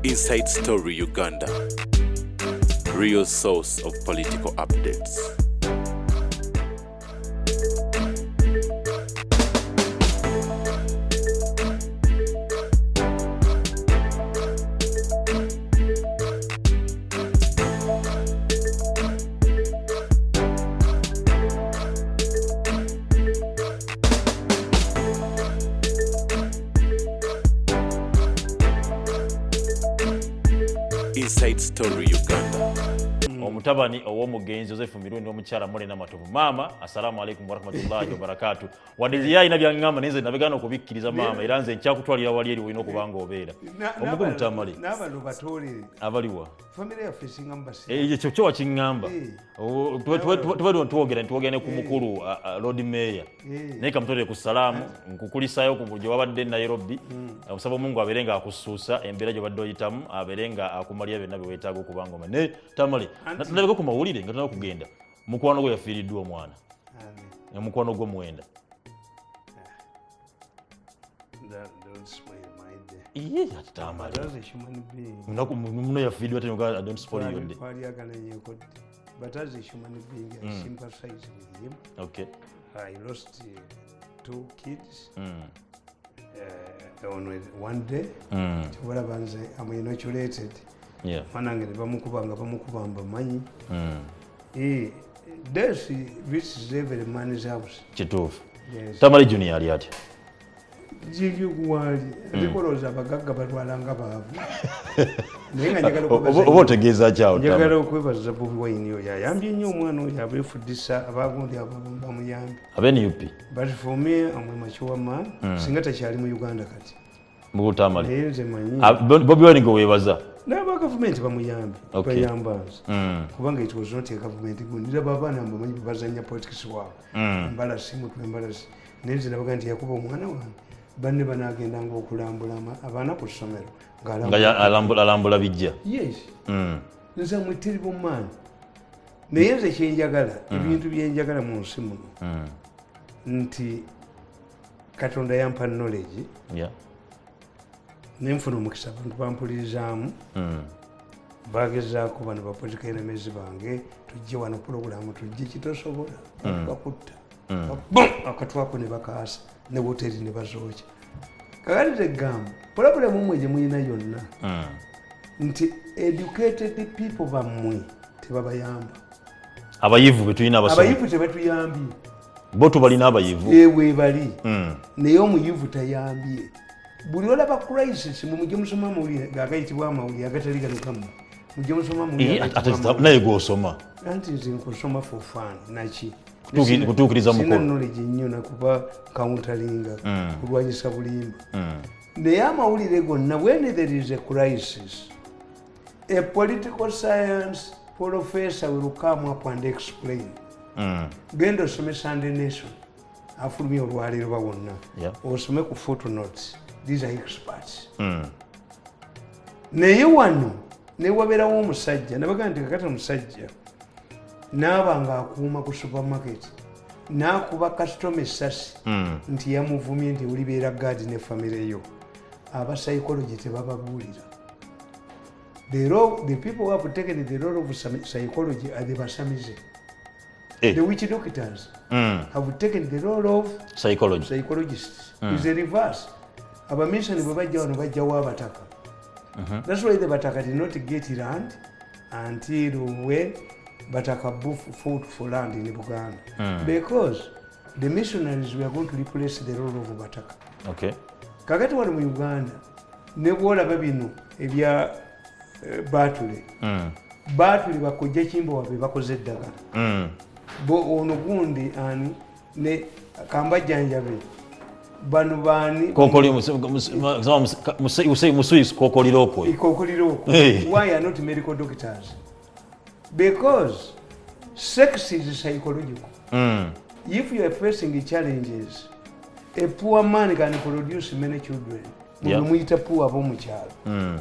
Inside Story Uganda, real source of political updates. Inside Story Uganda. Omutabani owomugenzi Joseph Mirundi omukyala mole namatovu mama assalamu alaikum warahmatullahi wabarakatuh wadiliya ina byangamba nenze nabegana okubikkiriza mama era nze nkyakutwalira wali eri oyina okubanga obeera omugumu Tamale n'abantu batolere abaliwa family ya facing ambassador ekyo kyo wakingamba twogera ntwogene ku mukulu Lord Mayor naye kamutolere ku salamu nkukulisayo ku buryo wabadde Nairobi omusaba Mungu aberenga akusuusa embeera gye badde oyitamu aberenga akumalya byonna bye weetaaga okubanga ne Tamale natulabeko ku mawulire nga tulina kugenda mukwano gwe yafiiriddwa omwana mukwano gwe mwenda iye Tamale muno yafiiriddwa tenoga don't spoil your day but as a human being I sympathize with him. Okay. I lost 2 kids on one day. I'm inoculated. Yeah. Manange bamukubanga manyi. Death visits every man's house. Kituufu. Yes. Tamale Junior ali ati. Jiju gwali ndikoloza abagagga batwalanga baavu. Oba otegeeza kyawo Tamale. Njagala okwebaza Bobi Wine oyo yayambye nnyo omwana oyo abeefuddisa abagundi bamuyambye. Abenup. But for me I'm a mature man. Singa takyali mu Uganda kati. Mu Tamale. Naye nze manyi. Bobi Wine go weebaza. N'aba gavumenti bamuyambye. Okay. Bayambaza. Kubanga it was not a government gundi. Ndaba abaana bamanyi bazanya politics waabwe. Mbala simu twembalasi. Naye nze nabaga nti yakuba omwana wange. Banne banagendanga okulambula abaana ku ssomero nga alambula bijja. Yes. Nze mwitirivu maani naye nze kyenjagala ebintu byenjagala mu nsi muno nti Katonda yampa knowledge nenfuna omukisa abantu bampulirizaamu bagezaako bano bapolitika enemies bange tujje wano pulogulaamu tujje kitosobola bakutta akatwako ne bakaasa ne woteri ne bazookya kakati tegamba pulogulaamu mmwe gye muyina yonna nti educated people bammwe tebabayamba abayivu betulina abayivu tebatuyambye bo tubalina abayivu ewe bali naye omuyivu tayambye buli olaba crisis mujje musoma mawulire gagayitibwa amawulire agatali galukamu mujje musoma mawulire naye gwosoma anti nze nkusoma for fun naki kutuukiriza mukolo sina knowledge nnyo nakuba countelinga kulwanyisa bulimba naye amawulire gonna when there is a crisis a political science professor will come up and explain genda osome Sunday Nation afulumye olwaleero bawonna osome ku footnotes these are experts naye wano newabeerawo omusajja nabaga nti kakati omusajja naaba nga akuuma ku supermarket nakuba customer essasi nti yamuvumye nti olibeera gaadi ne famire yo aba psychology tebababuulira the people who have taken the role of psychology are the basamize. The witch doctors have taken the role of psychologists. It's the reverse. Abamisani bwebajja wano bajjawo abataka. That's why the Bataka did not get land until when Bataka fought for land in Uganda. Because the missionaries were going to replace the role of Bataka. Okay. Kakati wano mu Uganda ne bwolaba bino ebya Batule. Batule bakojja kimbo wabe bakoze eddagala. Bo ono gundi ani ne kambajjanjabe bano bani kokoli musuis kokoliroko why are not medical doctors? Because sex is psychological. If you are facing challenges, a poor man can produce many children. Muyita poor abo mukyalo.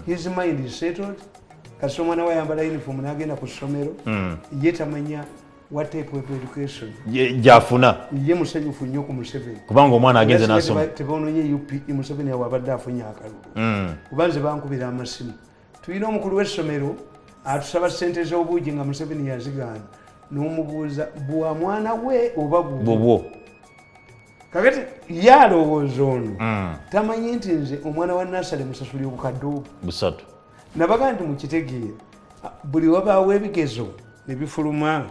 His mind is settled. Kasoma nawe yambala uniform nagenda ku ssomero yetamanya what type of education jafuna ye musanyufu nnyo ku Museveni kubanga omwana agenze nasoma tebononye UP Museveni awabadde afunye akalulu kubanze bankubira amasimu tulina omukulu w'essomero atusaba ssente z'obuugi nga Museveni yazigaana n'omubuuza bwa mwana we oba bubwo kakati yalowooza ono tamanyi nti nze omwana wa nasale musasuli obukadde obwo busatu nabaga nti mukitegeera buli wabaawo ebigezo ne bifuluma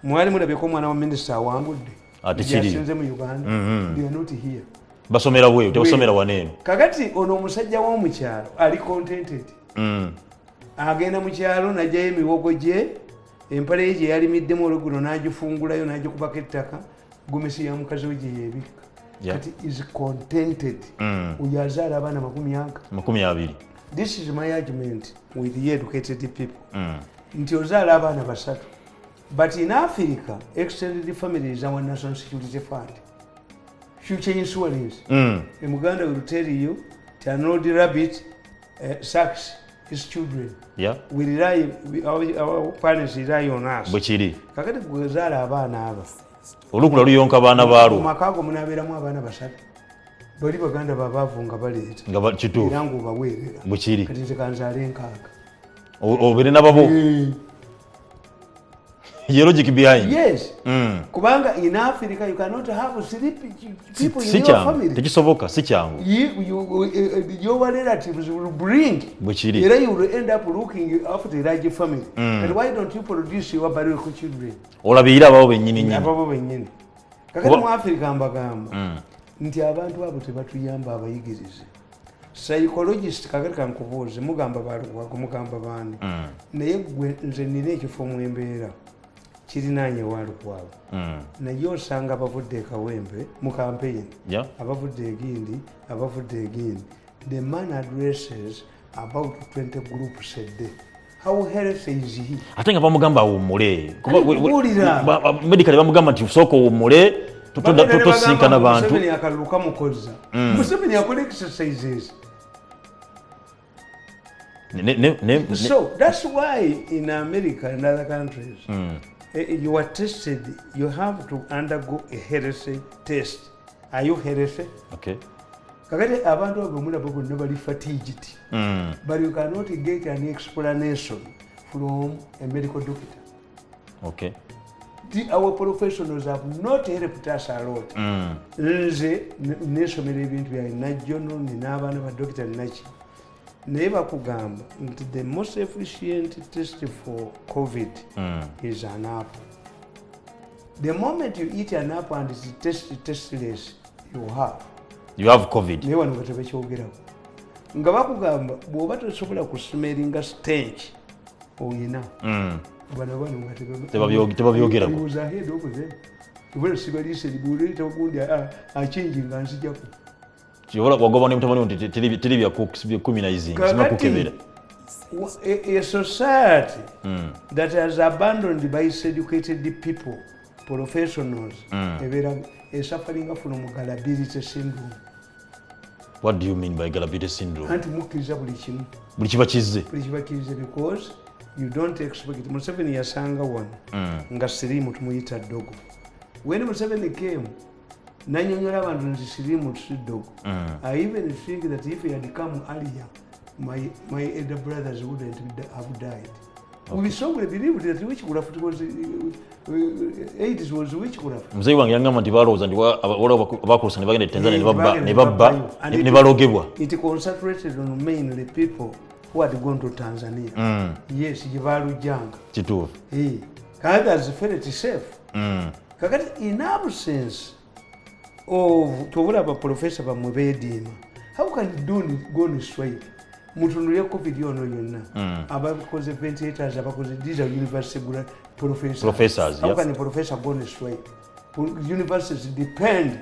mwali mulabyeko omwana wa minisita awangudde asinze mu Uganda they are not here basomera bweyo tebasomera waneeno kakati ono omusajja w'omukyalo ali contented agenda mu kyalo najjayo emiwogo gye empale ye gye yalimiddemu olwegguno n'agifungulayo n'agikubako ettaka gomesi ya mukazi we gye yeebikka kati is contented oyo azaala abaana 20. This is my argument with the educated people nti ozaala abaana 3 but in Africa extended family is our national security fund future insurance in Uganda will tell you that an old rabbit sucks his children we rely our parents rely on us bwekiri kakati gwezaala abaana aba olukula luyonka abaana baalo mumakago munabeeramu abaana 3 bali baganda babaavu nga baleeta nga kituufu era ng'obaweerera bwekiri kati nze kanzaale 6 obere nababo ye logic behind yes kubanga in Africa you cannot have 3 people in your family tekisoboka si kyangu your relatives will bring bwekiri era you will end up looking after a large family and why don't you produce your biological children olabirira ababo bennyini kakati mu Africa mbagamba nti abantu abo tebatuyamba abayigirize psychologist kakati kankubuuze mugamba mugamba bandi naye gwe nze nina ekifo mu embeera kirinaanye walukwabo naye osanga abavudde ekawembe mu campaign abavudde egindi abavudde egindi the man addresses about 20 groups a day. How healthy is he? Ate nga bamugamba awummule medically bamugamba nti usooka owummule tosinkana bantu Museveni akaluka mukozza Museveni akola exercises. So that's why in America and other countries you are tested, you have to undergo a healthy test. Are you healthy? Okay. Kakati abantu abo mulaba bonna bali fatigued but you cannot get an explanation from a medical doctor. Okay. Our professionals have not helped us a lot. Nze nesomera ebintu bya najono n'abaana ba doctor nachi naye bakugamba nti the most efficient test for COVID is an apple. The moment you eat an apple and it's tasteless, you have COVID. Naye wano batebekyogerawo nga bakugamba bw'oba tosobola kusmeringa stench oyina bano nga tebabyogerako kubera sibalise libuleeta ogundi achinjinga nzijako kiyobola kwagoba ne mutabani nti teri bya communizing sima kukebera. A society that has abandoned by educated people, professionals, is suffering from gullibility syndrome. What do you mean by gullibility syndrome? Anti mukkiriza buli kimu. Buli kiba kizze. Buli kiba kizze because you don't expect. Museveni yasanga wano nga sirimu tumuyita dogo. When Museveni came, nanyonyola abantu nti sirimu si dogo. I even think that if he had come earlier, my elder brothers wouldn't have died. Okay. We strongly believe that witchcraft was AIDS was witchcraft. Mzee wange yangamba nti balowooza nti waliwo abakosa ne bagenda Tanzania ne babba ne balogebwa. It concentrated on mainly people who had gone to Tanzania. Yes, jibalujanga. Kituufu. Others felt safe. Kakati in absence of tubula professor bamwe beediima, how can you go on strike? Mutunulya COVID yono yonna abakoze ventilators abakoze these are university professors. How can a professor go on strike? Universities depend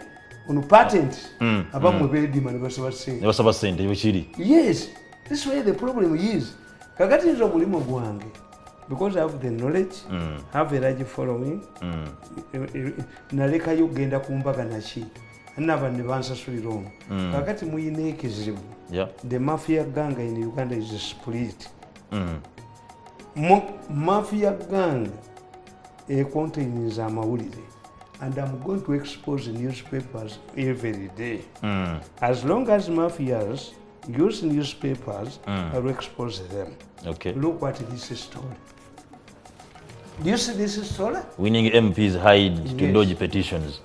on patents abamwe beediima ne basaba sente bwekiri. Yes, this is where the problem is. Kakati nzo mulimu gwange because I have the knowledge, have a large following, nalekayo genda ku mbaga naki naba ne bansasulira omwo kakati muyina ekizibu. The mafia gang in Uganda is split. Mafia gang contains amawulire and I'm going to expose newspapers every day. As long as mafias use newspapers or expose them. Okay. Look what this is story. Do you see this story? Winning MPs hide to dodge petitions.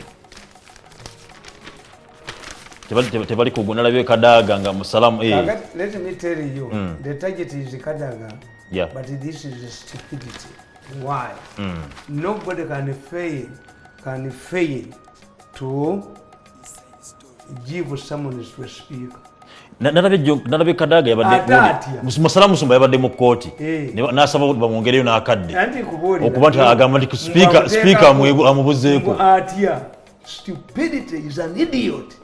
Tebali kuguna labye Kadaga nga musalamu Let me tell you, the target is Kadaga, but this is a stupidity. Why? Nobody can fail to give someone to speak. Nalabe Kadaga yabadde musalamu sumba yabadde mu kooti n'asaba bamwongereyo n'akadde okuba nti agamba nti speaker amubuzeeko. Stupidity is an idiot.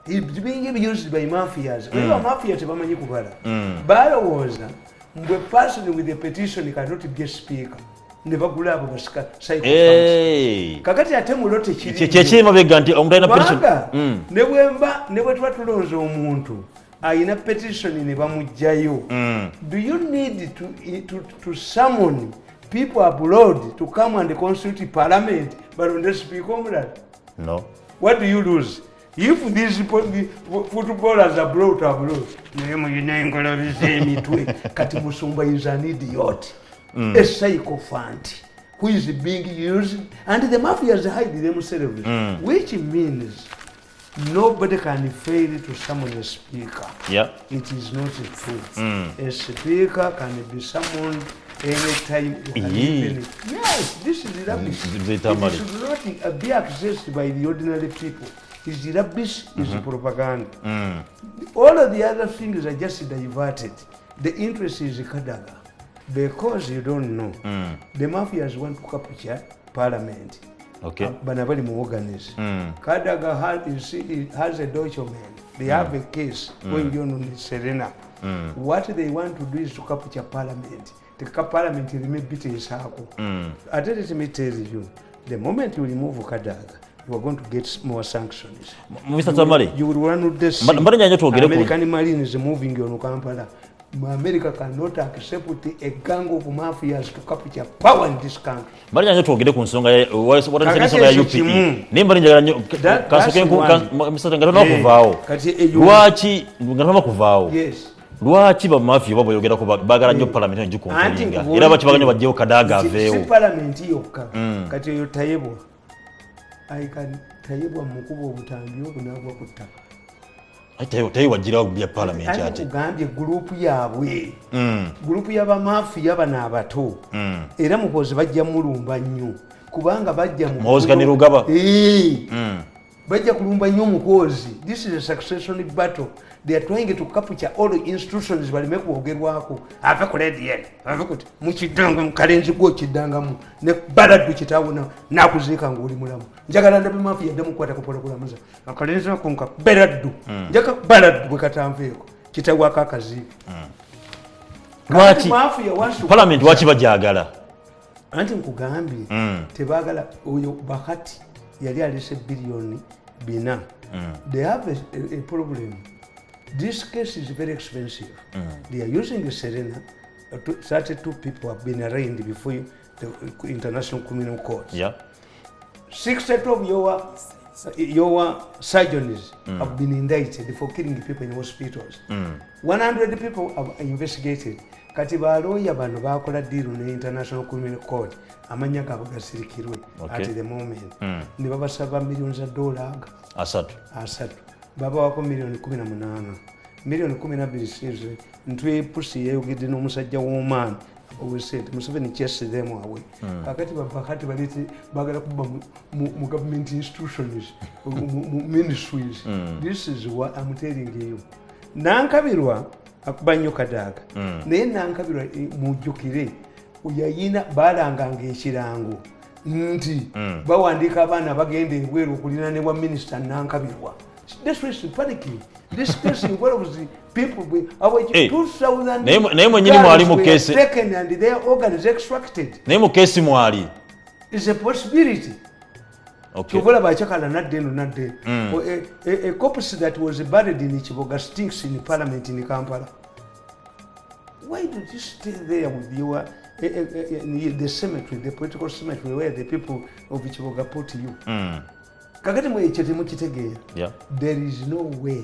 It's being used by mafias. Mafia tebamanyi kubala. Balowooza mbwe person with a petition cannot be a speaker. Nebagula abo basika psychopaths. Kakati ate mulote kiri. Kyekirima bega nti omuntu alina petition. Ne bwe tuba tulonze omuntu ayina petition ne bamugjayo. Do you need to summon people abroad to come and consult parliament balonde speaker omulala? No. What do you lose? If these footballers are brought abroad, Kati Musumba is an idiot, a sycophant who is being used, and the mafias hide themselves, which means nobody can fail to summon a speaker. It is not true. A speaker can be summoned anytime. Yes, this is rubbish. It should not be accessed by the ordinary people. It's rubbish, it's propaganda. All of the other things are just diverted. The interest is Kadaga. Because you don't know, the mafias want to capture parliament. Okay. Banabali mu organize. Kadaga has a document. They have a case going on in Serena. What they want to do is to capture parliament. The parliament will make bit is hako. Let me tell you, the moment you remove Kadaga, you are going to get more sanctions. Mr. Tamale, you will run with this. American Marine is moving on Kampala. America cannot accept a gang of mafias to capture power in this country. Mari nyanyo tuogere ku nsonga ya nsonga ya UPE. Nimba njagala nyo kasoke Mr. Ngalo kuvaawo. Lwaki ngalo kuvaawo? Yes. Lwaki ba mafia babo yogera ko bagala nyo parliament nyo kontinga. Era bakibaganyo bajjewo Kadaga aveewo. Si parliament yokka. Kati yo tayebo. Tayebwa mukubo obutambi obunagwa ku ttaka. Tayi wajira bya parliament ate. Ugambye group yaabwe. Group yaba mafia bana abato. Era mukozi bajja mulumba nnyo. Kubanga bajja mu Mukozi kanirugaba. Bajja kulumba nnyo mukozi. This is a succession battle. They are trying to capture all the institutions balime kwogerwako. Ava ku red yen. Ava kuti mukidanga mukalenzi gwo kidangamu ne baladu kitawuna nakuziika nguli mulamu. Njagala ndabe mafia demu kwata kupola kulamuza. Akalenzi nakonka baladu. Njaka baladu bwe katanveeko. Kitagwa kakazi. Lwaki parliament wachi bajagala? Anti nkugambye tebagala oyo bakati yali alise bilioni bina. They have a problem. This case is very expensive. They are using Serena. 32 people have been arraigned before the International Criminal Court. 60 of your surgeons have been indicted for killing people in hospitals. 100 people have investigated. Katiba lawyer bano bakola deal in the International Criminal Court. Amanya gaabwe gasirikirwe at the moment. Ne babasaba millions of dollars. Asatu. Baba wako milioni 18. Milioni 12 size ntwe pusi yeyogedde n'omusajja w'omaani obusente Museveni kyesseemu awe. Kakati bakati balite bagala kuba mu government institutions, mu ministries. This is what I'm telling you. Nankabirwa akuba nnyo Kadaga. Naye nankabirwa mujjukire yayina balanganga ekirango nti bawandiika abaana bagenda ebweru okulina ne bwa minisita Nankabirwa. This was panicking. This case involves people with our 2,000 guns were taken and their organs extracted. It's a possibility. Okay. A corpse that was buried in Chiboga stinks in Parliament in Kampala. Why don't you stay there with your the cemetery, the political cemetery where the people of Chiboga put you? There is no way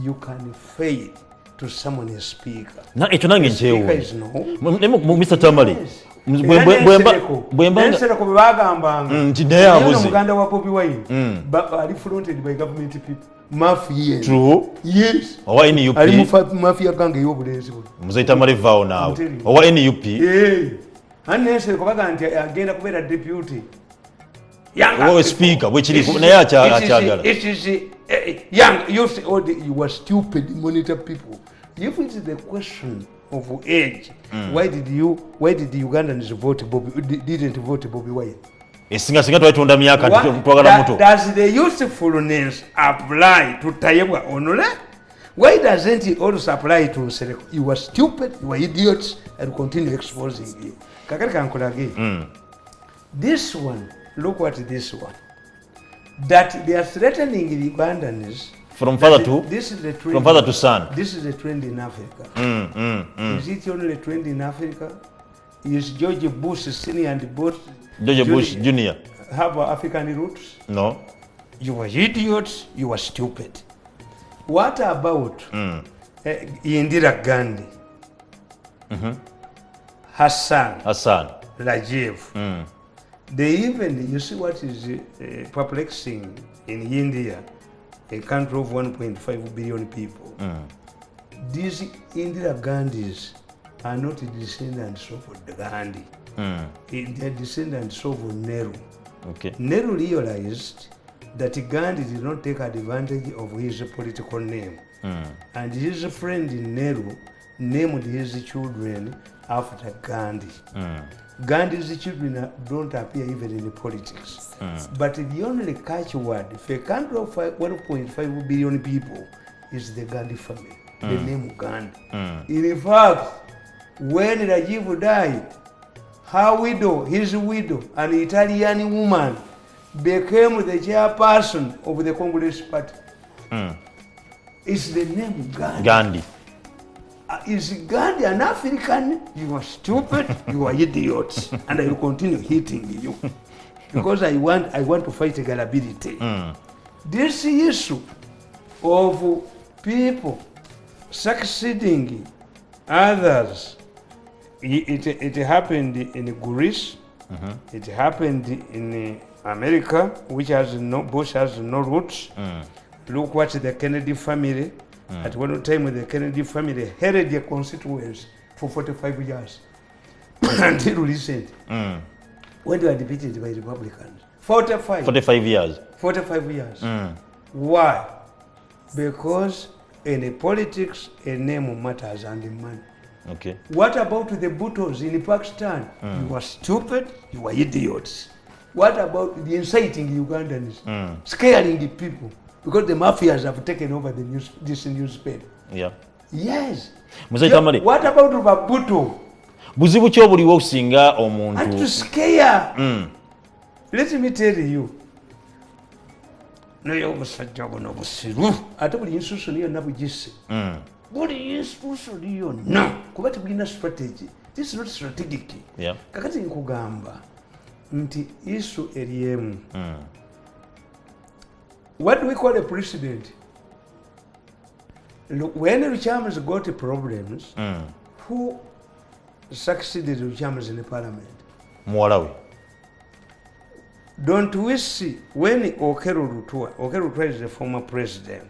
you can fail to summon a speaker. Na ekyo nange nchewo. Speaker is no. Mr. Tamale. Bwemba nsereko bagambanga. Nti naye abuze. Muganda wa Bobi Wine. Ali fronted by government people. Mafia. True. Yes. Owa NUP. Ali mafia gange y'obulenzi bwe. Mzee Tamale vao nawe. Owa NUP. Nsereko bagamba nti agenda kubeera deputy. Owa speaker bwekiri naye akyagala. It is young. You were stupid monitor people. If it is the question of age, why did the Ugandans didn't vote Bobi Wine? Singa twatunda myaka twagala muto. Does the usefulness apply to Tayebwa Onole? Why doesn't it also apply to Sereko? You were stupid, you were idiots, and continue exposing you. Kakari kankolage. This one, look what this one. That they are threatening the Ugandans. From father to? This is the trend. From father to son. This is the trend in Africa. Is it only a trend in Africa? Is George Bush Senior and Bush George Bush Junior have African roots? No. You were idiots, you were stupid. What about Indira Gandhi? Hassan. Rajiv. They even, you see what is perplexing in India, a country of 1.5 billion people. These Indira Gandhis are not descendants of Gandhi. They are descendants of Nehru. Okay. Nehru realized that Gandhi did not take advantage of his political name. And his friend Nehru named his children after Gandhi. Gandhi's children don't appear even in politics. But the only catchword for a country of 1.5 billion people is the Gandhi family, the name Gandhi. In fact, when Rajiv died, his widow, an Italian woman, became the chairperson of the Congress party. It's the name Gandhi. Is Gandhi an African? You are stupid, you are idiots, and I will continue hitting you because I want to fight gullibility. This issue of people succeeding others, it happened in Greece, it happened in America, which Bush has no roots. Look what the Kennedy family. At one time, the Kennedy family held their constituents for 45 years until recent, when they were defeated by Republicans. 45 years. 45 years. Why? Because in politics, a name matters and money. Okay. What about the Bhuttos in Pakistan? You are stupid, you are idiots. What about the inciting Ugandans, scaring the people? Because the mafias have taken over this newspaper. Yeah. Yes. What about Babuto? Buzibu ki obuliwo okusinga omuntu? And to scare. Let me tell you. Naye omusajja guno busiru. Ate buli institution yonna bugisse. Buli institution yonna. Kuba tebulina strategy. This is not strategic. Yeah. Kakati nkugamba nti issue eriemu. What do we call a president? Look, when Richards got problems, who succeeded Richards in the parliament? Mwalawi. Don't we see when Okero Rutua is the former president,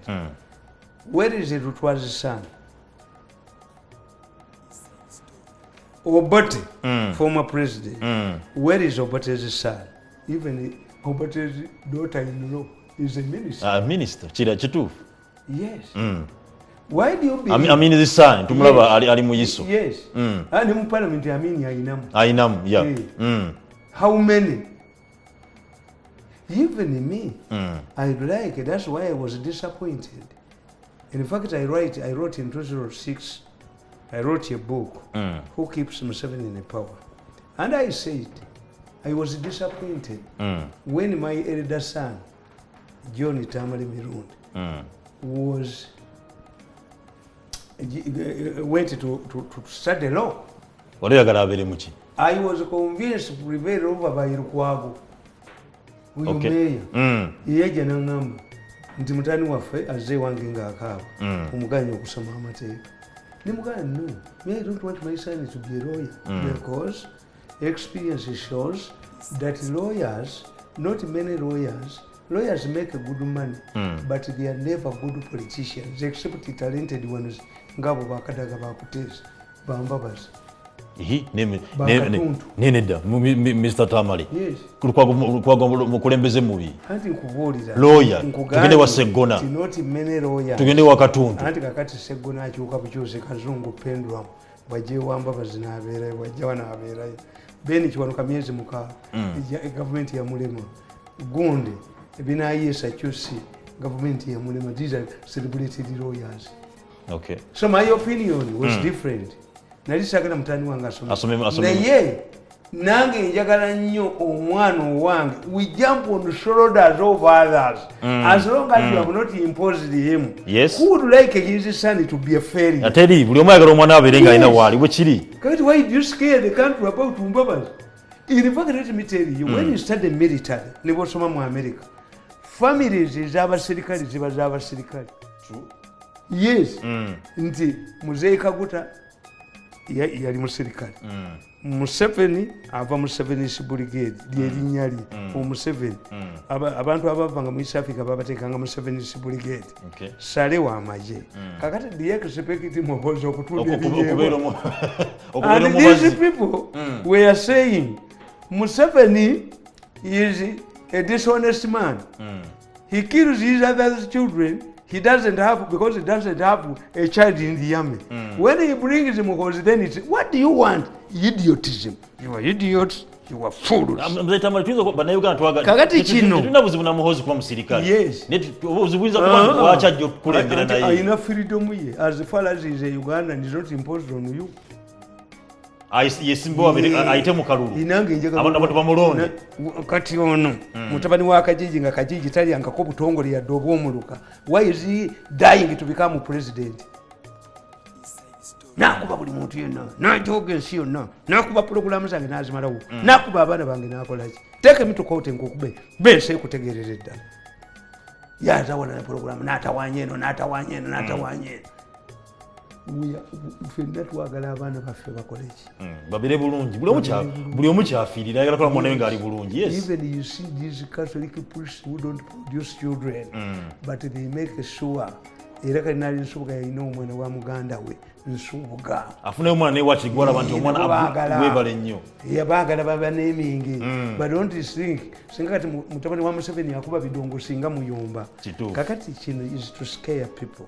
where is Rutua's son? Obote, former president. Where is Obote's son? Even Obote's daughter-in-law is a minister. Minister, Chira Chitufu. Yes. Why do you believe? I mean this son, tumulaba ali muyiso. Yes. And in parliament, I mean Ainamu, yeah. How many? Even me, I'd like, that's why I was disappointed. In fact, I wrote in 2006, I wrote a book, Who Keeps Museveni in Power? And I said, I was disappointed when my elder son, John Tamale Mirundi, went to study law. I was convinced to prevail over by Lukwago. Okay. Yeja nangamba. nti mutani waffe azze wange ng'akaaba omuganya okusoma amateeka ne mugana no me I don't want my son to be a lawyer because experience shows that lawyers, not many lawyers make a good money but they are never good politicians except the talented ones ngabo bakadaga bakuteza bambabaza nenedda Mr. Tamale mukulembeze mubi anti nkubuulira lawyer tugende wa Seggona tugende wa Katuntu anti kakati Seggona akyuka bukyuse kazungu pendulum bwajje wambabazi n'abeerayo bwajja wanaabeerayo beni kiwanuka myezi mukaaga gavumenti yamulema gundi ebinaayesa kyusi gavumenti yamulema. These are celebrated lawyers. Okay. So my opinion was different. Nali sagala mutani wange asome naye nange njagala nnyo omwana owange we jump on the shoulders of others as long as you have not imposed him. Yes. Who would like his son to be a failure? Ateri buli omu ayagala omwana abeere nga alina waali bwe kiri. Kati why do you scare the country about Mbabazi? In fact, let me tell you, when you study military ne bosoma mu America, families ez'abasirikale ziba z'abasirikale. True. Yes. Nti Muzee Kaguta yali musirikale. Museveni ava mu 7th Brigade lyerinnya lye Museveni. Abantu abavanga mu East Africa babateekanga mu 7th Brigade. Sale w'amagye. Kakati the executive muhoza okutunda ebinyeebwa. And these people were saying Museveni is a dishonest man. He kills his other children. He doesn't have, because he doesn't have a child in the army. When he brings him, then it's, what do you want? Idiotism. You are idiots. You are fools. Kakati kino. Yes. Ayina freedom ye. As far as he is a Ugandan, he's not imposed on you. Yesimbo ayite mu kalulu abantu bamulonde kati ono mutabani wa Kajiji nga Kajiji tali ankako butongole ya dobo omuluka. Why is he dying to become president? Nakuba buli muntu yenna najoga ensi yonna nakuba programu zange nazimalawo nakuba abaana bange nakolaki take me to court nkukube bense kutegerera eddala yazawana na programu natawanyeno fenna twagala abaana baffe bakoleki babire bulungi buli omu kyafiirira ayagala kola mwana we ngaali bulungi. Yes. Even you see these Catholic priests who don't produce children but they make sure era kali nali nsubuga yalina omwana wa muganda we nsubuga afunayo omwana naye wakigwala bantu omwana webale nnyo yabaagala baba n'emingi but don't think singa kati mutabani wa Museveni yakuba bidongo singa muyomba kakati kino is to scare people.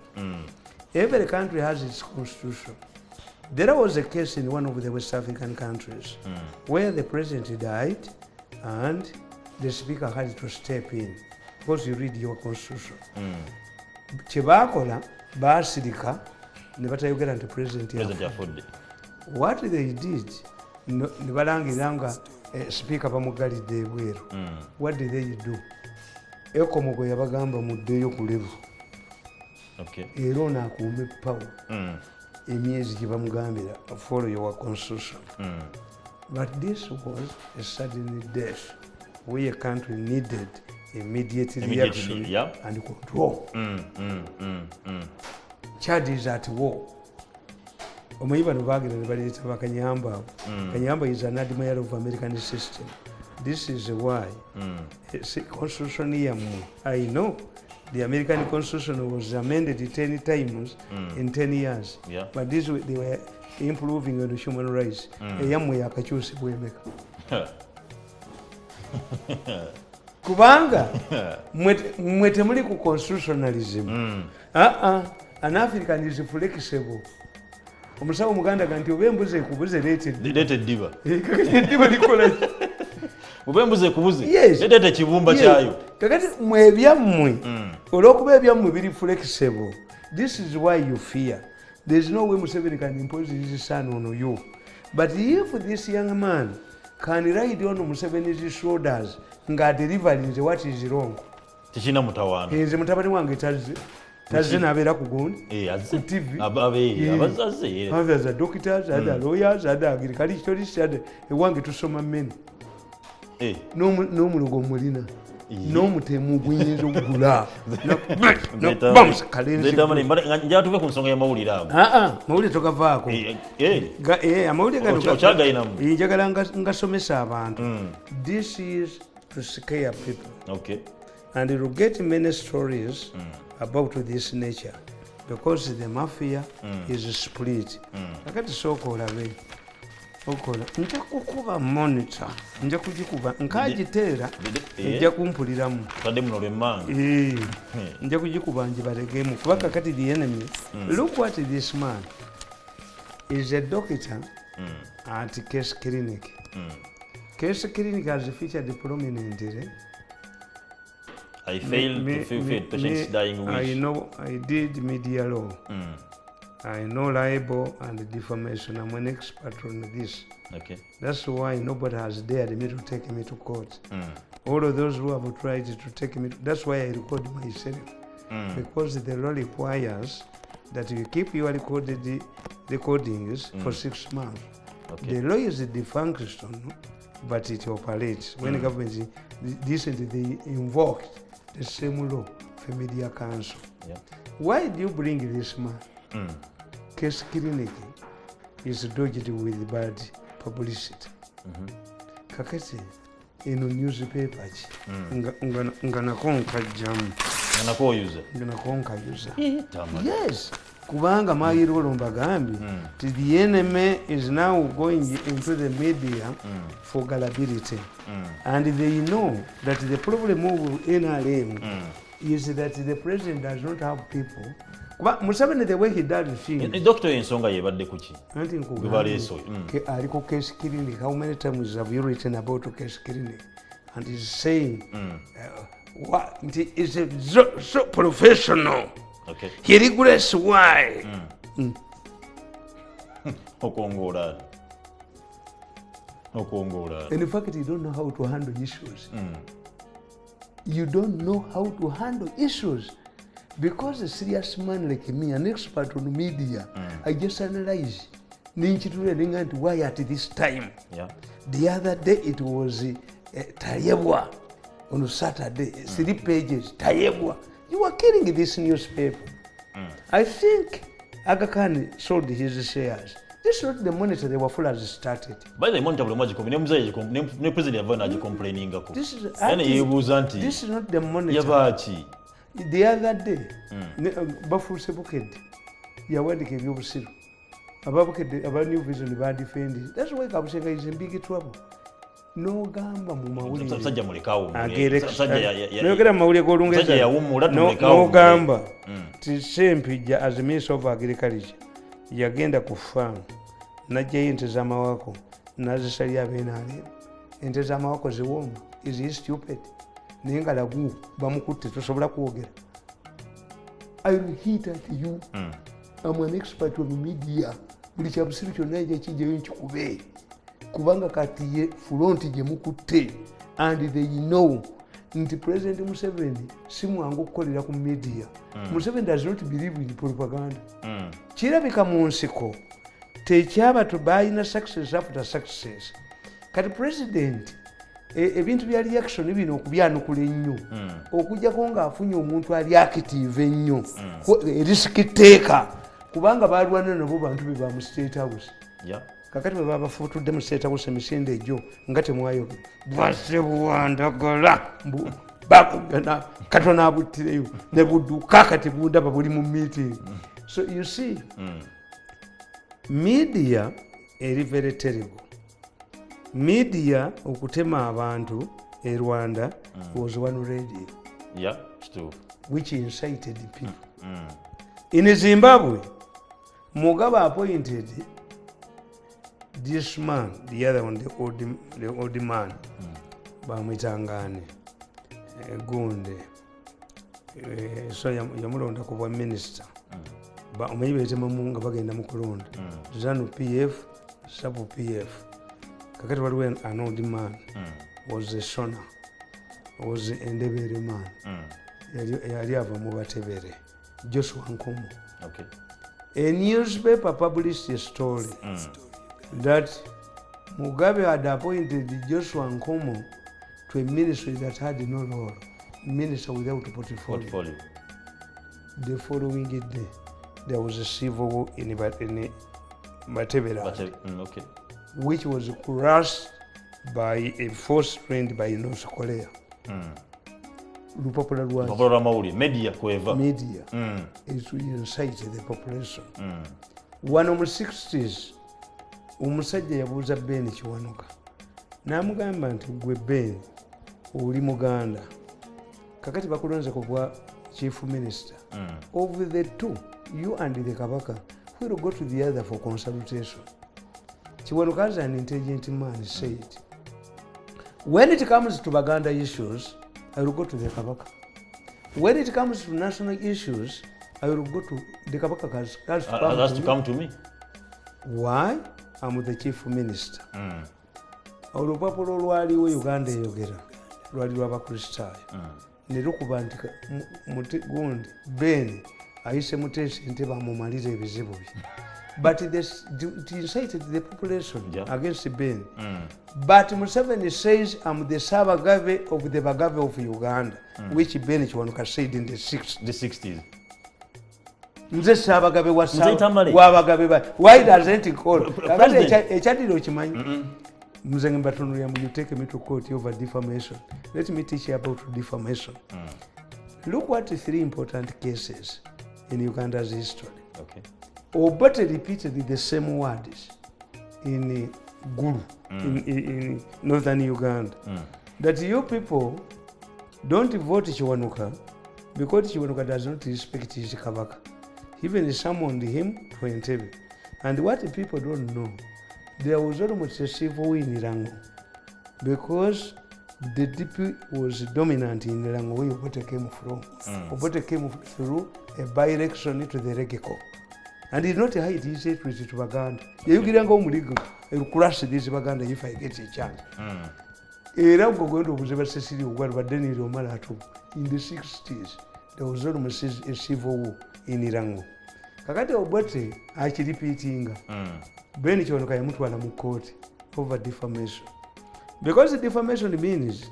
Every country has its constitution. There was a case in one of the West African countries where the president died and the speaker had to step in because you read your constitution. Chebakola basirika ne batayogera nti president yafudde. What they did ne balangiranga speaker bamugalidde ebweru. What did they do? Ekomogo yabagamba muddeyo ku level. Okay. Era onaakuume power emyezi gye bamugambira follow your constitution. But this was a sudden death where a country needed immediate reaction and control. Chad is at war. Omanyi bano baagenda ne baleeta bakanyamba. Kanyamba is an admirer of American system. This is why constitution yammwe, I know the American Constitution was amended 10 times in 10 years. Yeah. But this way they were improving on human rights. Eyamwe yakakyusibwa emeka. Kubanga mwe temuli ku constitutionalism. An African is flexible. Omusawo Omuganda ganti oba embuzi ekubuze leete eddiba. Eddiba likola ki? Oba embuzi ekubuze leete ekibumba kyayo. Kakati mwe ebyammwe olw'okuba ebyammwe biri flexible. This is why you fear. There is no way Museveni can impose his son on you. But if this young man can ride on Museveni's shoulders nga delivering what is wrong. Tekina mutawaana. Nze mutabani wange tazze n'abeera ku gundi ku TV. Abazaze. Others are doctors, other lawyers, other agriculturists, ewange tusoma mmene. N'omulogo mulina. n'omutemu guyinza okugula njala tuve ku nsonga y'amawulire ago. mawulire togavaako. amawulire gano njagala ngasomesa abantu. This is to scare people. Okay. And you get many stories about this nature because the mafia is split. Kakati sooka olabe okola nja kukuba monitor nja kugikuba nkagiteera nja kumpuliramu tadde muno lwemmanga nja kugikuba njibalegemu kuba kakati the enemy. Look what this man is a doctor at Case Clinic. Case Clinic has featured prominently. I failed to fulfill patients dying wish. I know I did media law. I know libel and defamation. I'm an expert on this. Okay. That's why nobody has dared me to take me to court. All of those who have tried to take me, that's why I record myself. Because the law requires that you keep your recordings for 6 months. Okay. The law is defunction, but it operates. When the government recently they invoked the same law for media council. Yeah. Why do you bring this man? Case Clinic is dodged with bad publicity. Kakati eno newspaper nganako nkajjamu nganako nkayuza. Yes, kubanga mayiro mbagambye the enemy is now going into the media for gullibility, and they know that the problem of NRM is that the president does not have people. Museveni the way he does things. Doctor ensonga yebadde kuki? Baleeso. Aliko Case Clinic. How many times have you written about Case Clinic? And he's saying, what is so professional. Okay. He regrets why. Okongola. And in fact, you don't know how to handle issues. You don't know how to handle issues. Because a serious man like me, an expert on media, I just analyze. Why at this time? Yeah. The other day it was Tayebwa on Saturday, 3 pages. Tayebwa. You are killing this newspaper. I think Aga Khan sold his shares. This is not the monitor they were full as started. By the monitor, the president of complaining. This is not the monitor. The other day, Bafuse Buked, Yawadiki Yubusil, about New Vision, about defending. That's why Kabusega is in big trouble. No gamba Mumawuli. No gamba. Tisempija as a Minister of Agriculture. Yagenda kufamu. Naje intezama wako. Nazisalia benani. Intezama wako ziwoma. Is he stupid? Nenga lagu bamukutte tosobola kwogera. I will hit at you. I'm an expert on media. Buli kyabusiru kyonna ekijjayo nkikube. Kubanga kati ye front gye mukutte. And they know nti President Museveni si mwangu okukolera ku media. Museveni does not believe in propaganda. Kirabika mu nsiko tekyaba tubayina success after success. Kati President ebintu bya reaction bino okubyanukula ennyo okujjako ng'afunye omuntu ali active ennyo risk taker kubanga balwana nabo bantu be ba mu State House. Kakati bwe babafutudde mu State House emisinde egyo nga temwayo basebuwandagala bakugana katona abuttireyo ne budduka kati bundaba buli mu meeting. So you see, media eri very terrible. Media okutema abantu e Rwanda was one radio. Yeah, true. Which incited people. In Zimbabwe, Mugabe appointed this man, the other one, the old man, Bamwitangane, Gunde. So yamulonda kuba minister. Ba omanyi betema munga bagenda mu kulonda. Zanu PF, Sabu PF. Kakati waliwo an old man was a Shona, was a Ndebere man. Yali ava mu Batebere, Joshua Nkomo. Okay. A newspaper published a story that Mugabe had appointed Joshua Nkomo to a ministry that had no role, minister without portfolio. The following day, there was a civil war in Matebela, which was crushed by a force trained by North Korea. Lupapula media is to incite the population. One of the 60s, omusajja yabuuza Ben Kiwanuka n'amugamba nti gwe Ben oli Muganda kakati bakulonze ku bwa chief minister. Of the two, you and the Kabaka will go to the other for consultation. Kiwanuka, as an intelligent man, said, when it comes to Baganda issues, I will go to the Kabaka. When it comes to national issues, I will go to the Kabaka. Has to come to me. Why? I'm the chief minister. Olupapula olwaliwo Uganda eyogera lwali lw'abakristaayo ne lukuba nti gundi Ben ayise Muteesa nti bamumalire ebizibu bye. But it incited the population against Ben. But Museveni says, I'm the Sabagabe of the Bagabe of Uganda, which Ben Kiwanuka said in the 60s. Nze Sabagabe wa Bagabe. Why doesn't he call? Echadiro chimanyi. You take me to court over defamation. Let me teach you about defamation. Look what the 3 important cases in Uganda's history. Obote repeated the same words in Gulu, in northern Uganda. That you people don't vote Kiwanuka because Kiwanuka does not respect his Kabaka. Even summoned him for interview. And what the people don't know, there was almost a civil war in Irango because the DP was dominant in Irango where Obote came from. Obote came through a by-election to the Regeko. And he did not hide his hatred to Baganda. You can go and crush this Baganda if I get a chance. Era going to Cecily but then in the 60s, there was almost a civil war in Irango. Kakati Obote akiripiitinga. Ben Kiwanuka yamutwala mu court over defamation. Because defamation means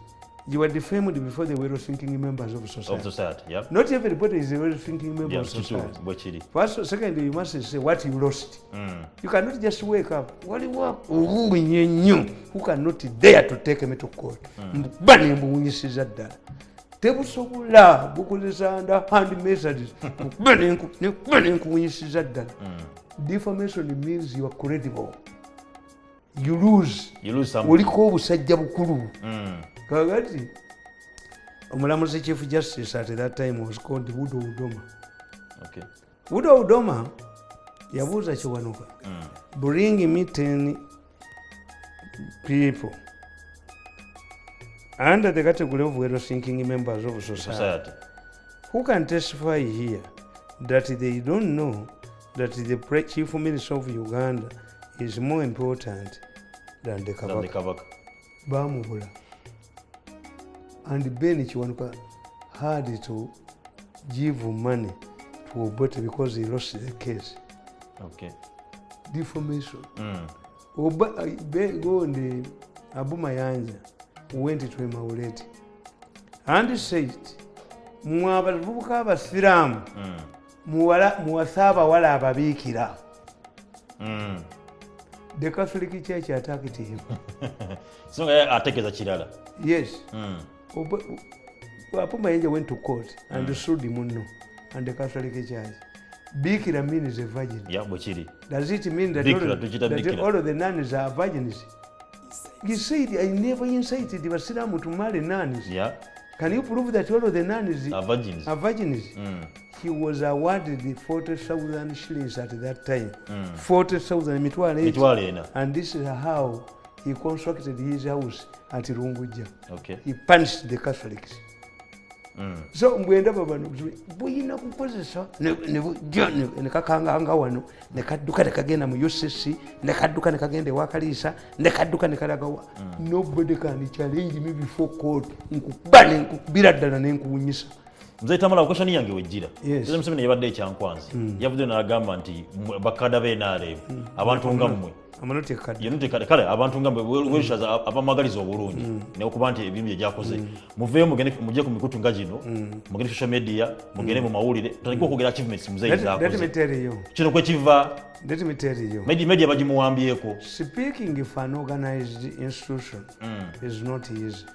you are defamed before the well-thinking members of society. Not everybody is a well-thinking member of society. First, secondly, you must say what you lost. You cannot just wake up. Who cannot dare to take me to court? Tebusobola bukozesa hand messages. Defamation means you are credible. You lose something. Oliko obusajja bukulu. Kagati omulamuzi chief justice at that time was called Wudo Udoma. Wudo Udoma yabuuza Kiwanuka, bring me 10 people under the category of well-thinking members of society who can testify here that they don't know that the chief minister of Uganda is more important than the Kabaka. Bamubula. And Ben Kiwanuka had to give money to Obote because he lost the case. Defamation. Ben Abu Mayanja went to Mauleti and said, Mwabavubuka abasiramu muwasaba wala ababikira. The Catholic Church attacked him. So atekeza kirala. Yes. Abu Mayanja went to court and sued him and the Catholic Church. Bikira means a virgin. Does it mean that all of the nuns are virgins? He said, I never incited the Basiramu to marry nuns. Can you prove that all of the nuns are virgins? He was awarded 40,000 shillings at that time. 40,000 mitwale. And this is how he constructed his house at Runguja. He punished the Catholics. So mwenda babano buyina kukozesa ne kakanga wano ne kadduka ne kagenda mu UCC ne kadduka ne kagenda wakalisa ne kadduka ne kalagawa. Nobody can challenge me before court nkubale nkubira ddala ne nkuwunyisa. Mzee Tamale question yange wejjira. Sasa Museveni yabadde ekyankwanzi. Yavudde n'agamba nti bakada b'NRM abantu nga mmwe. Amanoti ekadde. Yonute kale abantu nga mmwe weshaza abamagaliza obulungi ne okuba nti ebintu byakoze. Muveeyo mugye ku mikutu nga gino, mugende social media, mugende mu mawulire, tutandika okwogera achievements Mzee zakoze. Kino kwe kiva. Let me tell you. Media bagimuwambyeko. Speaking for an organized institution is not easy.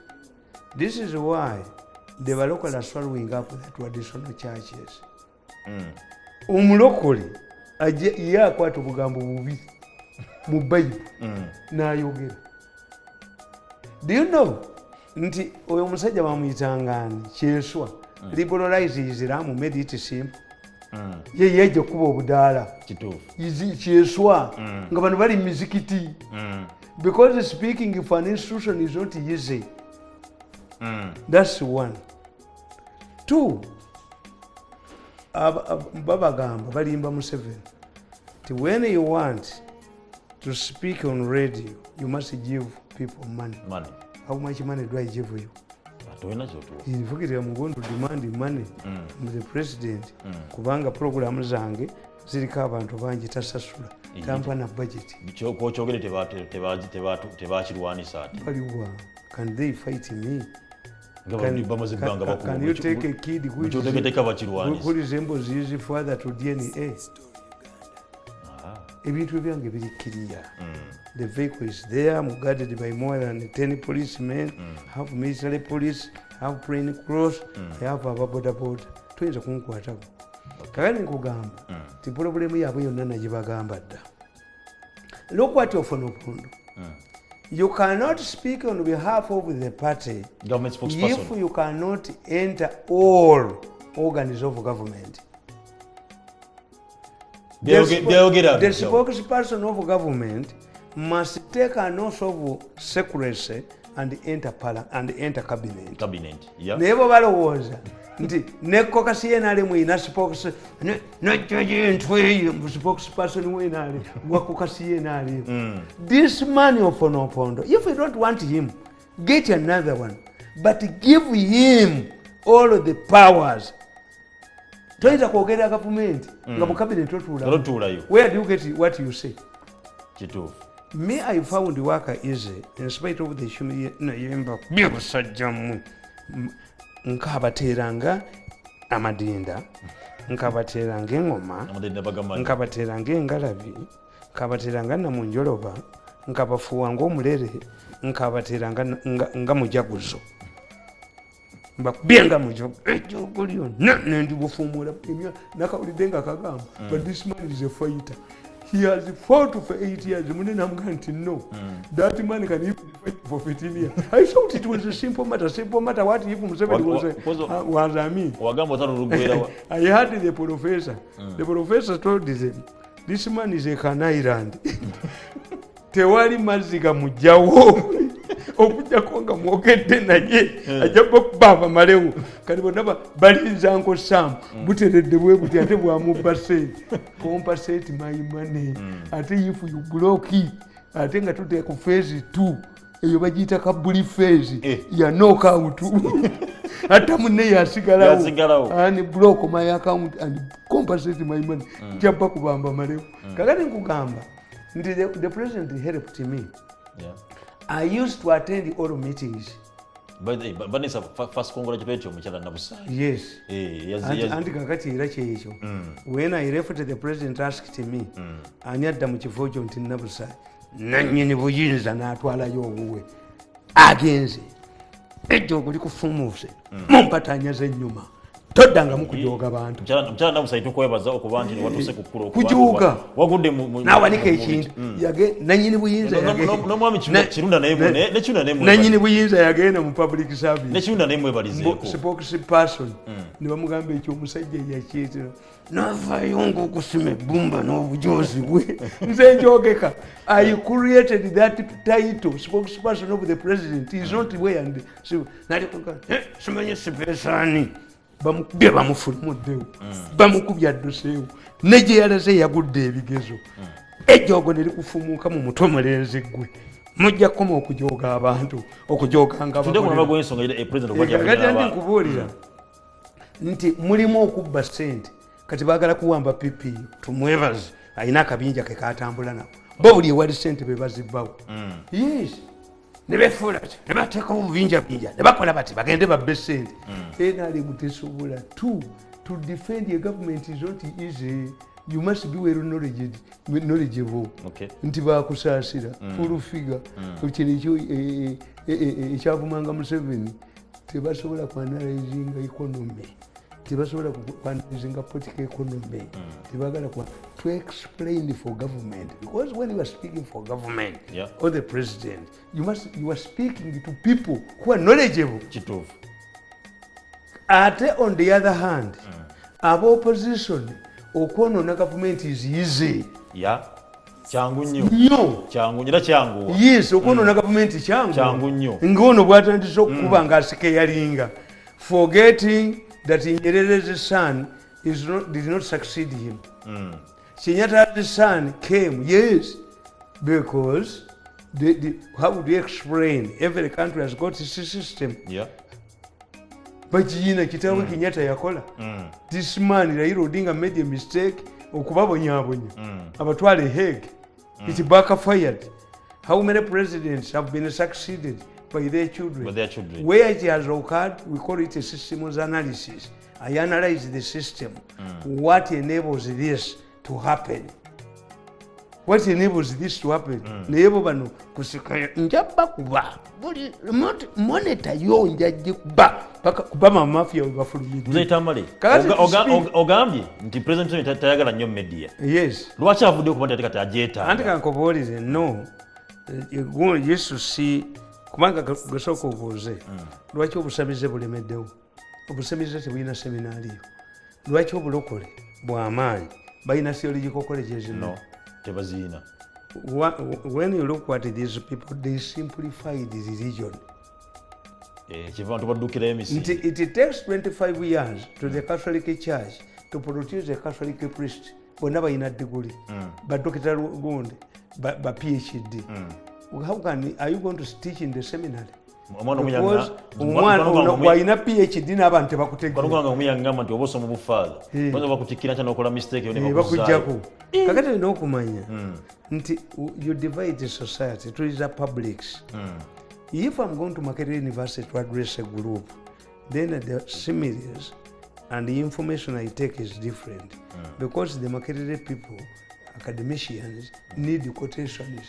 This is why the local are swallowing up the traditional churches. Omulokole ye akwata obugambo bubi mu Bible n'ayogera. Do you know nti oyo omusajja bamuyitangani Kyeswa liberalize Islam made it simple. Ye yeje kuba obudaala kituufu Kyeswa nga bano bali mizikiti because speaking for an institution is not easy. That's one. Two, babagamba balimba Museveni nti when you want to speak on radio you must give people money. How much money do I give you? Nvugirira mugondo demand money the president kubanga program zange ziriko abantu bangi tasasula tampa na budget. Kyogere tebakirwanisa ati. Can they fight me? Can you take a kid who resembles his father to DNA? Ebintu byange biri clear. The vehicle is there, guarded by more than 10 policemen, have military police, have plain cross, have a border. Tuyinza kunkwatako. Kakati nkugamba ti problemu yaabwe yonna nagibagamba dda. Look what you're for no pondo. You cannot speak on behalf of the party if you cannot enter all organs of government. The spokesperson of government must take an oath of secrecy and enter cabinet. Never balowooza nti nekokasi yenaalemu ina spokesperson wenaale wakokasi yenaalemu. This man of Opondo, if you don't want him, get another one, but give him all the powers. Toyinza kwogera government nga mu cabinet otuulayo. Where do you get what you say? Kituufu. Me, I found work easy in spite of the humiliation. Byobusajjamu nkabateeranga amadinda, nkabateeranga engoma, nkabateeranga engalabi, nkabateeranga namunjoloba, nkabafuuwanga omulere, nkabateeranga nga mujaguzo. Mbakubyenga mujogo ejogo lyonna nendibufuumula nakawulidde nga kagamba, but this man is a fighter. He has fought for 8 years. No, that man can even fight for 15 years. I thought it was a simple matter. What if Museveni was I mean? I heard the professor. The professor told him, this man is a Canailand. Tewali maziga mujawo. Okujjako nga mwogedde naye ajja kubaba malewo kati bonna balinza nko Sam buteredde bwe buti ate bwamubba sente compensate my money ate if you block ate nga tutte ku phase 2 eyo bagiyita kabuli phase ya knockout ate munne yasigalawo and block my account and compensate my money jabba kubamba malewo kakati nkugamba nti the president helped me. I used to attend all meetings. But it's a first congratulations Muchala Nabusa. Yes. And kakati era kyekyo. When I left, the president asked me, anyadda mu kifo kyo nti Nabusa nannyini buyinza n'atwalayo obuwe agenze ejjo okuli kufumuuse mumpatanyaza ennyuma toddanga mukujooga bantu. Muchala Nabusa tukwebaza okuba nti watuse kukkulo kujuuga wagudde n'awanika ekintu nannyini buyinza n'omwami Kirunda naye nannyini buyinza yagenda mu public service ne Kirunda naye mwebalizeeko spokesperson ne bamugamba ekyo omusajja yakyetera n'avaayo ng'okusima ebbumba n'obujozi bwe nze njogeka. I created that title spokesperson of the president. He is not where and simanye sipesaani bamukubye bamufulumuddewo bamukubye adduseewo ne gye yalaze yagudde ebigezo ejjoogo ne likufumuuka mu mutwe mulenzi gwe mujja kukoma okujooga abantu okujooganga nkubuulira nti mulimu okubba ssente kati baagala kuwamba pipi tumwebaze alina akabinja ke katambula nabo bo buli ewali ssente be bazibbawo yes ne befuula ne bateekawo obubinja ne bakola bati bagende babbe ssente NRM tesobola to defend your government is not easy. You must be well knowledgeable. Okay. Nti bakusaasira full figure kino ekyavumanga Museveni tebasobola kuanalyzinga economy tebasobola kuanalyzinga political economy tebagala to explain for government because when you are speaking for government or the president you are speaking to people who are knowledgeable. Kituufu. Ate on the other hand aba opposition okwonoona government is easy. Kyangu nnyo. Kyangu era kyangu. Yes, okwonoona government kyangu nnyo. Ng'ono bw'atandise okukuba ng'asika yalinga. Forgetting that Nyerere's son did not succeed him. Kenyatta's son came, yes, because how would you explain? Every country has got its system. Yeah. Bajina kitawe Kenyatta yakola. This man Raila Odinga made a mistake okubabonyabonya. Abatwale Hague. It backfired. How many presidents have been succeeded by their children? Where it has occurred, we call it a systems analysis. I analyze the system. What enables this to happen? What enables this to happen? Nebo bano kusika njaba kuba. Buli monitor yo njaje kuba. Paka kuba mafia bafulumidi. Mzee Tamale. Ogambye nti president tayagala nnyo media. Yes. Lwaki avudde ku monitor kati ajeta? Anti kankoboleze no. Yesu si kubanga gasoko obuze. Lwaki obusabize bulemeddewo? Obusabize tebulina seminario. Lwaki obulokole bw'amaanyi balina theological colleges? No. Tebazina. When you look at these people, they simplified the religion. It takes 25 years to the Catholic Church to produce a Catholic priest. Whenever in a degree, but Dr. Gund, but PhD. How are you going to teach in the seminary? Because waina PhD n'abantu bakutegeka. Baluganga omuyangamba nti oboso mu bufaala. Kwanza bakutikira cyane okola mistake yone bakujjako. Kakati ino okumanya nti you divide the society to the publics. If I'm going to Makerere University to address a group, then the seminaries and the information I take is different. Because the Makerere people, academicians, need the quotations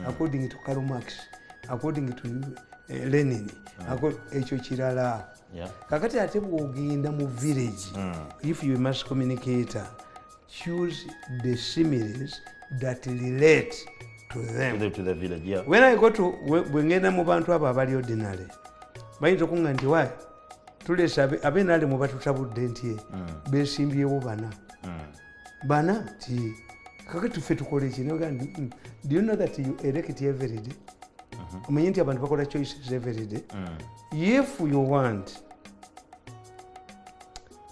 according to Karl Marx, according to Lenin, ekyo kirala. Kakati ate bw'ogenda mu village, if you mass communicator, choose the similes that relate to them. To the village, yeah. When I go to bwengenda mu bantu abo abali ordinary, bayinza okunga nti wayi tulesa abenali mu batutabudde nti besimbyewo bana ti kakati ffe tukole ki do you know that you elect every day? Omanyi nti abantu bakola choices every day. If you want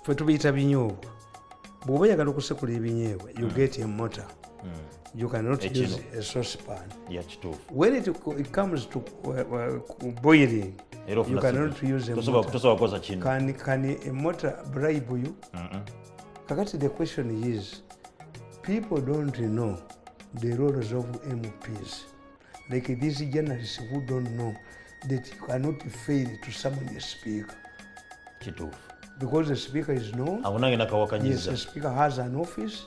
ffe tubiyita binyoobwa bw'oba oyagala okusekula ebinyeebwa you get a motor. You cannot use a saucepan. When it comes to boiling, you cannot use a motor. Can a motor bribe you? Kakati the question is, people don't know the roles of MPs. Like these journalists who don't know that you cannot fail to summon a speaker. Because the speaker is known. Yes, the speaker has an office.